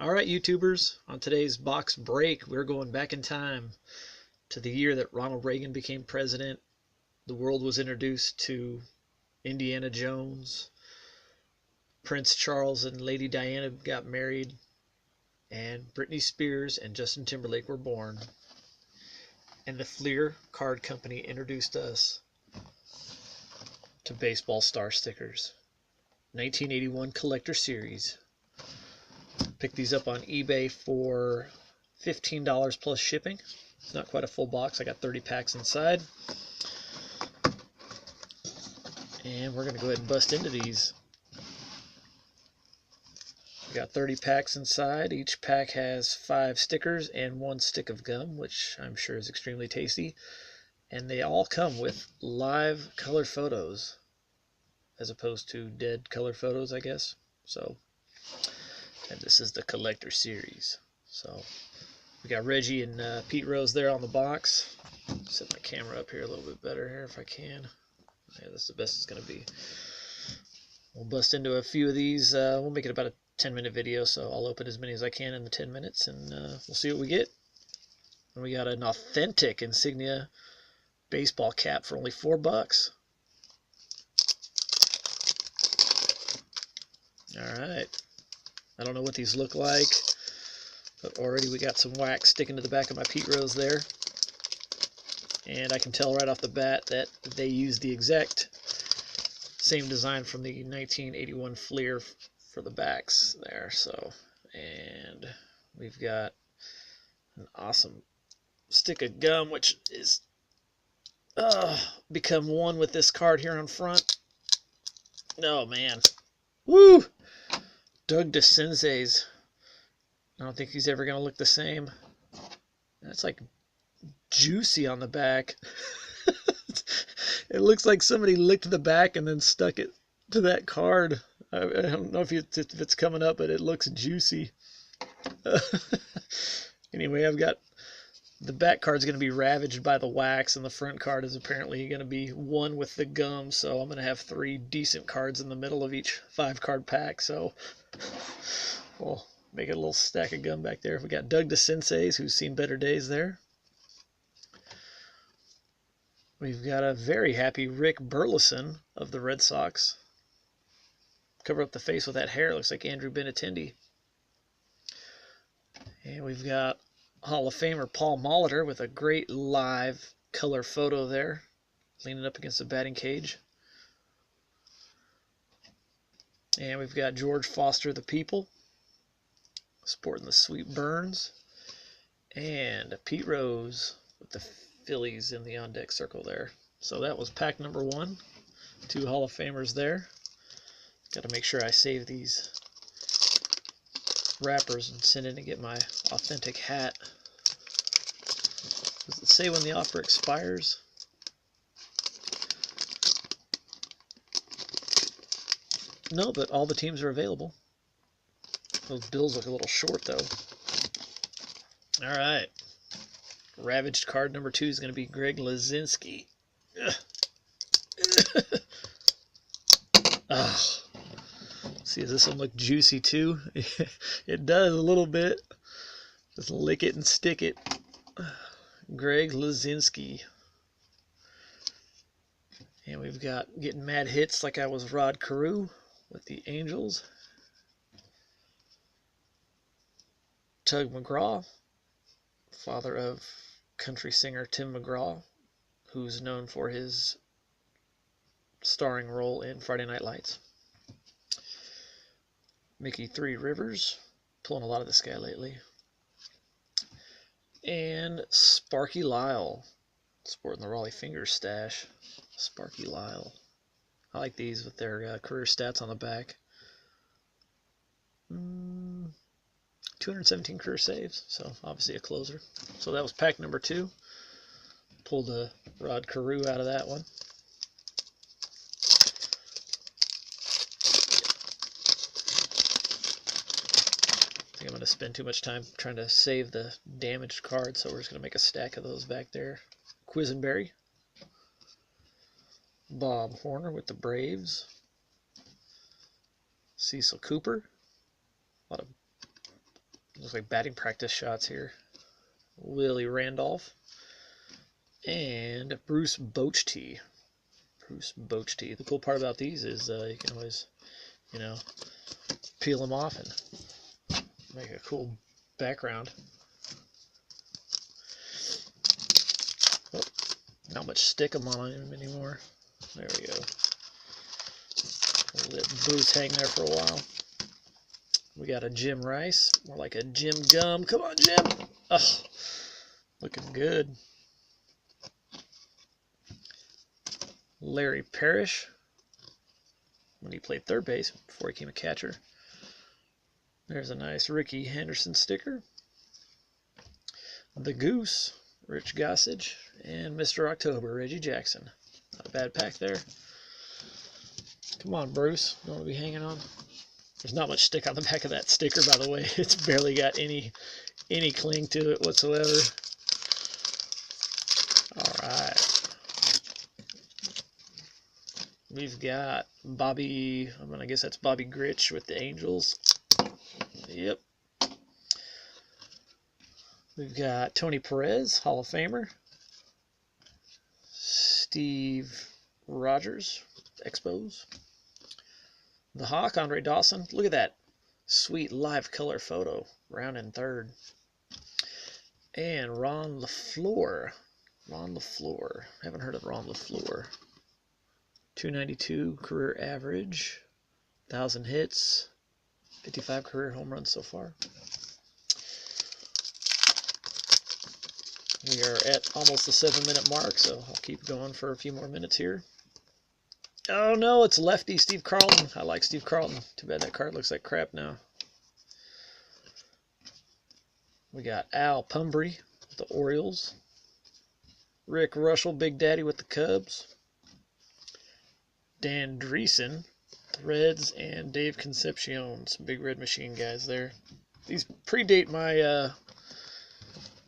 Alright, YouTubers, on today's box break, we're going back in time to the year that Ronald Reagan became president. The world was introduced to Indiana Jones. Prince Charles and Lady Diana got married. And Britney Spears and Justin Timberlake were born. And the Fleer Card Company introduced us to baseball star stickers. 1981 Collector Series. Picked these up on eBay for $15 plus shipping. It's not quite a full box. I got 30 packs inside. And we're going to go ahead and bust into these. We got 30 packs inside. Each pack has 5 stickers and 1 stick of gum, which I'm sure is extremely tasty. And they all come with live color photos, as opposed to dead color photos, I guess. So, and this is the Collector Series. So, we got Reggie and Pete Rose there on the box. Set my camera up here a little bit better here if I can. Yeah, that's the best it's going to be. We'll bust into a few of these. We'll make it about a 10-minute video, so I'll open as many as I can in the 10 minutes, and we'll see what we get. And we got an authentic insignia baseball cap for only $4. Alright. I don't know what these look like, but already we got some wax sticking to the back of my Pete Rose there. And I can tell right off the bat that they used the exact same design from the 1981 Fleer for the backs there. So, and we've got an awesome stick of gum, which is become one with this card here on front. Oh man, woo! Doug DeCinces. I don't think he's ever gonna look the same. That's like juicy on the back. It looks like somebody licked the back and then stuck it to that card. I don't know if it's coming up, but it looks juicy. Anyway, I've got the back card's going to be ravaged by the wax, and the front card is apparently going to be one with the gum, so I'm going to have 3 decent cards in the middle of each 5-card pack, so we'll make it a little stack of gum back there. We got Doug DeCinces, who's seen better days there. We've got a very happy Rick Burleson of the Red Sox. Cover up the face with that hair. It looks like Andrew Benintendi. And we've got Hall of Famer Paul Molitor with a great live color photo there, leaning up against the batting cage. And we've got George Foster the People, sporting the sweet Burns. And Pete Rose with the Phillies in the on-deck circle there. So that was pack number 1. 2 Hall of Famers there. Got to make sure I save these wrappers and send in and get my authentic hat. Does it say when the offer expires? No, but all the teams are available. Those bills look a little short, though. All right. Ravaged card number 2 is going to be Greg Lazinski. Oh. See, does this one look juicy too? It does a little bit. Just lick it and stick it. Greg Lazinski. And we've got getting mad hits like I was Rod Carew with the Angels. Tug McGraw, father of country singer Tim McGraw, who's known for his starring role in Friday Night Lights. Mickey 3 Rivers, pulling a lot of this guy lately. And Sparky Lyle, sporting the Raleigh Fingers stash. Sparky Lyle. I like these with their career stats on the back. 217 career saves, so obviously a closer. So that was pack number 2. Pulled a Rod Carew out of that one. I think I'm going to spend too much time trying to save the damaged cards, so we're just going to make a stack of those back there. Quisenberry. Bob Horner with the Braves. Cecil Cooper. A lot of Looks like batting practice shots here. Willie Randolph. And Bruce Bochy. Bruce Bochy. The cool part about these is you can always, you know, peel them off and make a cool background. Oh, not much stick them on him anymore. There we go. We'll let Bruce hang there for a while. We got a Jim Rice, more like a Jim Gum. Come on, Jim. Oh, looking good. Larry Parrish, when he played third base before he became a catcher. There's a nice Ricky Henderson sticker. The Goose, Rich Gossage, and Mr. October, Reggie Jackson. Not a bad pack there. Come on, Bruce. You want to be hanging on? There's not much stick on the back of that sticker, by the way. It's barely got any cling to it whatsoever. All right. We've got Bobby, I guess that's Bobby Grich with the Angels. Yep. We've got Tony Perez, Hall of Famer. Steve Rogers, Expos. The Hawk, Andre Dawson. Look at that sweet live color photo. Round in third. And Ron LaFleur. Ron LaFleur. Haven't heard of Ron LaFleur. 292 career average. 1,000 hits. 55 career home runs so far. We are at almost the 7-minute mark, so I'll keep going for a few more minutes here. Oh no, it's lefty Steve Carlton. I like Steve Carlton. Too bad that card looks like crap now. We got Al Pumbry with the Orioles. Rick Russell, Big Daddy with the Cubs. Dan Dreesen, the Reds, and Dave Concepcion. Some Big Red Machine guys there. These predate my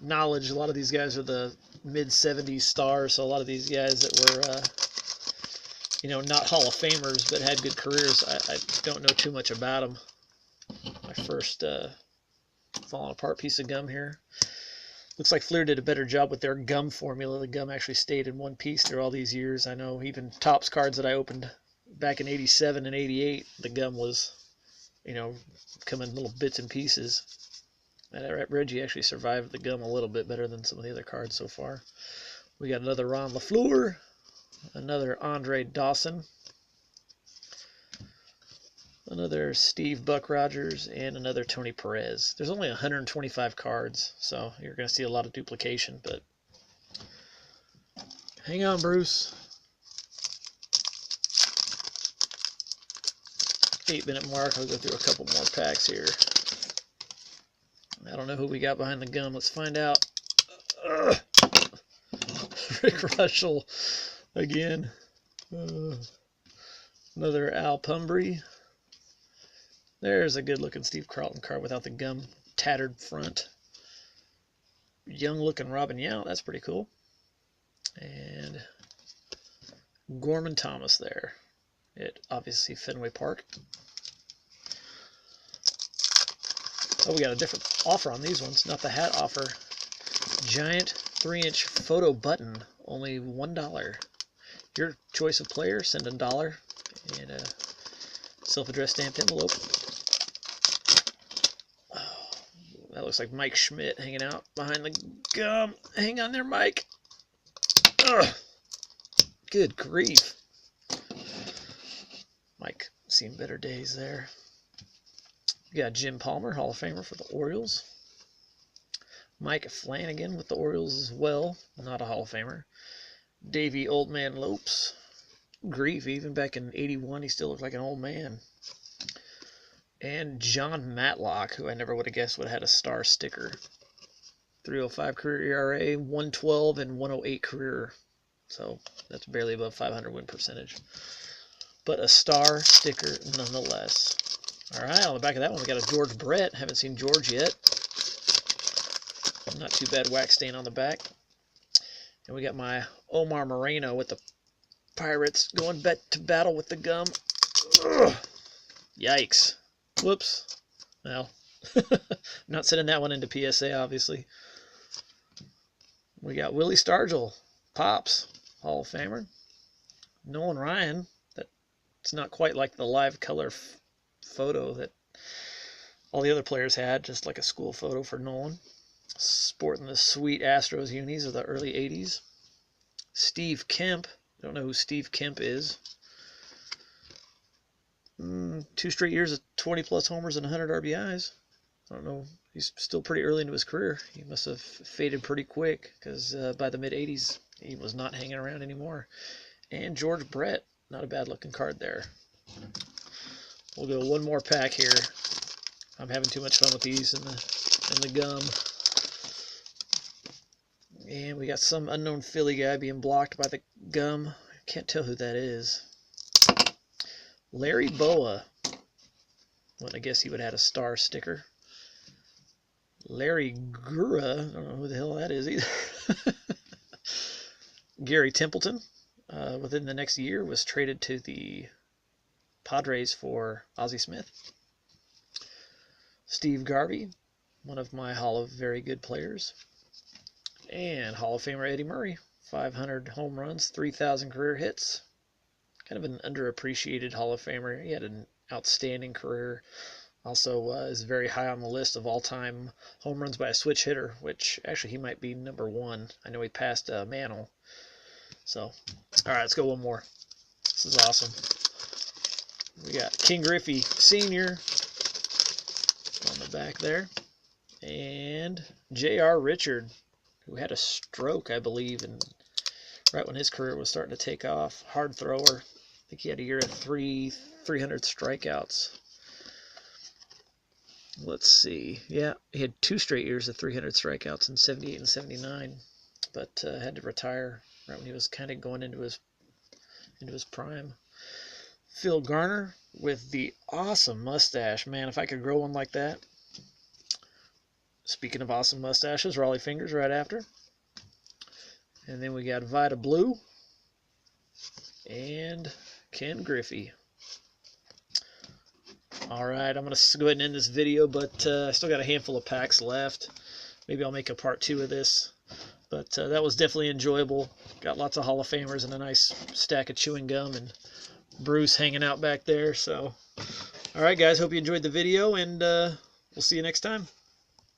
knowledge. A lot of these guys are the mid-70s stars, so a lot of these guys that were you know, not Hall of Famers, but had good careers, I don't know too much about them. My first falling apart piece of gum here. Looks like Fleer did a better job with their gum formula. The gum actually stayed in one piece through all these years. I know even Topps cards that I opened back in 87 and 88, the gum was, you know, come in little bits and pieces. And Reggie actually survived the gum a little bit better than some of the other cards so far. We got another Ron LaFleur. Another Andre Dawson, another Steve Buck Rogers, and another Tony Perez. There's only 125 cards, so you're going to see a lot of duplication, but hang on, Bruce. 8-minute mark. I'll go through a couple more packs here. I don't know who we got behind the gum. Let's find out. Rick Russell. Again, another Al Pumbry. There's a good-looking Steve Carlton card without the gum tattered front. Young-looking Robin Yount. That's pretty cool. And Gorman Thomas there at obviously Fenway Park. Oh, we got a different offer on these ones. Not the hat offer. Giant 3-inch photo button. Only $1. Your choice of player, send $1 in a self-addressed stamped envelope. Oh, that looks like Mike Schmidt hanging out behind the gum. Hang on there, Mike. Ugh. Good grief. Mike, seen better days there. We got Jim Palmer, Hall of Famer for the Orioles. Mike Flanagan with the Orioles as well, not a Hall of Famer. Davey Old Man Lopes. Grief, even back in 81, he still looked like an old man. And John Matlock, who I never would have guessed would have had a star sticker. 305 career ERA, 112 and 108 career. So that's barely above 500 win percentage. But a star sticker nonetheless. All right, on the back of that one, we got a George Brett. Haven't seen George yet. Not too bad wax stain on the back. And we got my Omar Moreno with the Pirates going to battle with the gum. Ugh. Yikes. Whoops. Well, Not sending that one into PSA, obviously. We got Willie Stargell, Pops, Hall of Famer. Nolan Ryan, that's not quite like the live color photo that all the other players had, just like a school photo for Nolan. Sporting the sweet Astros unis of the early 80s. Steve Kemp, don't know who Steve Kemp is. 2 straight years of 20-plus homers and 100 RBIs. I don't know. He's still pretty early into his career. He must have faded pretty quick because by the mid-80s, he was not hanging around anymore. And George Brett, not a bad-looking card there. We'll go one more pack here. I'm having too much fun with these and the gum. And we got some unknown Philly guy being blocked by the gum. I can't tell who that is. Larry Boa. Well, I guess he would have had a star sticker. Larry Gura. I don't know who the hell that is either. Gary Templeton, within the next year, was traded to the Padres for Ozzie Smith. Steve Garvey, one of my Hall of Very Good players. And Hall of Famer Eddie Murray, 500 home runs, 3,000 career hits. Kind of an underappreciated Hall of Famer. He had an outstanding career. Also is very high on the list of all-time home runs by a switch hitter, which actually he might be #1. I know he passed Mantle. So, all right, let's go one more. This is awesome. We got King Griffey Sr. on the back there. And J.R. Richard, who had a stroke, I believe, and right when his career was starting to take off. Hard thrower. I think he had a year of 300 strikeouts. Let's see. Yeah, he had 2 straight years of 300 strikeouts in 78 and 79, but had to retire right when he was kind of going into his prime. Phil Garner with the awesome mustache. Man, if I could grow one like that. Speaking of awesome mustaches, Raleigh Fingers right after. And then we got Vida Blue and Ken Griffey. Alright, I'm going to go ahead and end this video, but I still got a handful of packs left. Maybe I'll make a part 2 of this. But that was definitely enjoyable. Got lots of Hall of Famers and a nice stack of chewing gum and Bruce hanging out back there. So, alright guys, hope you enjoyed the video, and we'll see you next time.